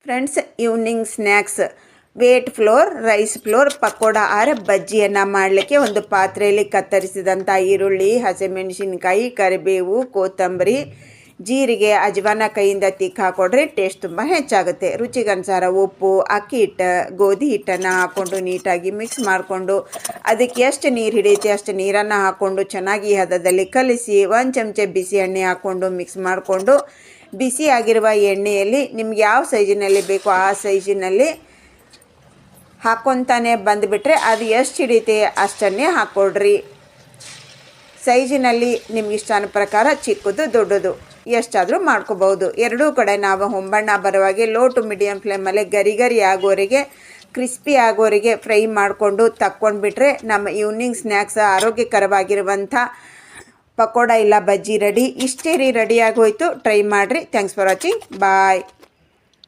Friends, evening snacks wheat flour, rice flour, pakoda or ಬಜ್ಜಿಯನ್ನು ಮಾಡಲಿಕ್ಕೆ ಒಂದು ಪಾತ್ರೆಯಲ್ಲಿ ಕತ್ತರಿಸಿದಂಥ ಈರುಳ್ಳಿ, ಹಸಿಮೆಣಸಿನ್ಕಾಯಿ, ಕರಿಬೇವು, ಕೊತ್ತಂಬರಿ, ಜೀರಿಗೆ, ಅಜವಾನ ಕೈಯಿಂದ ತಿಕ್ಕಿ ಹಾಕ್ಕೊಡ್ರಿ. ಟೇಸ್ಟ್ ತುಂಬ ಹೆಚ್ಚಾಗುತ್ತೆ. ರುಚಿಗನುಸಾರ ಉಪ್ಪು, ಅಕ್ಕಿ ಹಿಟ್ಟು, ಗೋಧಿ ಹಿಟ್ಟನ್ನು ಹಾಕ್ಕೊಂಡು ನೀಟಾಗಿ ಮಿಕ್ಸ್ ಮಾಡಿಕೊಂಡು ಅದಕ್ಕೆ ಎಷ್ಟು ನೀರು ಹಿಡಿಯುತ್ತೆ ಅಷ್ಟು ನೀರನ್ನು ಹಾಕ್ಕೊಂಡು ಚೆನ್ನಾಗಿ ಹದದಲ್ಲಿ ಕಲಿಸಿ ಒಂದು ಚಮಚ ಬಿಸಿ ಎಣ್ಣೆ ಹಾಕ್ಕೊಂಡು ಮಿಕ್ಸ್ ಮಾಡಿಕೊಂಡು ಬಿಸಿ ಆಗಿರುವ ಎಣ್ಣೆಯಲ್ಲಿ ನಿಮ್ಗೆ ಯಾವ ಸೈಜಿನಲ್ಲಿ ಬೇಕೋ ಆ ಸೈಜಿನಲ್ಲಿ ಹಾಕ್ಕೊತಾನೆ ಬಂದುಬಿಟ್ರೆ ಅದು ಎಷ್ಟು ಹಿಡಿಯುತ್ತೆ ಅಷ್ಟನ್ನೇ ಹಾಕ್ಕೊಡ್ರಿ. ಸೈಜಿನಲ್ಲಿ ನಿಮ್ಗೆ ಇಷ್ಟನ ಪ್ರಕಾರ ಚಿಕ್ಕದು ದೊಡ್ಡದು ಎಷ್ಟಾದರೂ ಮಾಡ್ಕೋಬೋದು. ಎರಡೂ ಕಡೆ ನಾವು ಹೊಂಬಣ್ಣ ಬರುವಾಗೆ ಲೋ ಟು ಮೀಡಿಯಮ್ ಫ್ಲೇಮಲ್ಲಿ ಗರಿ ಆಗೋರಿಗೆ, ಕ್ರಿಸ್ಪಿ ಆಗೋರಿಗೆ ಫ್ರೈ ಮಾಡಿಕೊಂಡು ತಕ್ಕೊಂಡ್ಬಿಟ್ರೆ ನಮ್ಮ ಈವ್ನಿಂಗ್ ಸ್ನ್ಯಾಕ್ಸ್ ಆರೋಗ್ಯಕರವಾಗಿರುವಂಥ ಪಕೋಡ ಇಲ್ಲ ಬಜ್ಜಿ ರೆಡಿ. ಇಷ್ಟೇ ರೆಡಿಯಾಗಿ ಹೋಯ್ತು. ಟ್ರೈ ಮಾಡಿರಿ. Thanks for watching. ಬಾಯ್.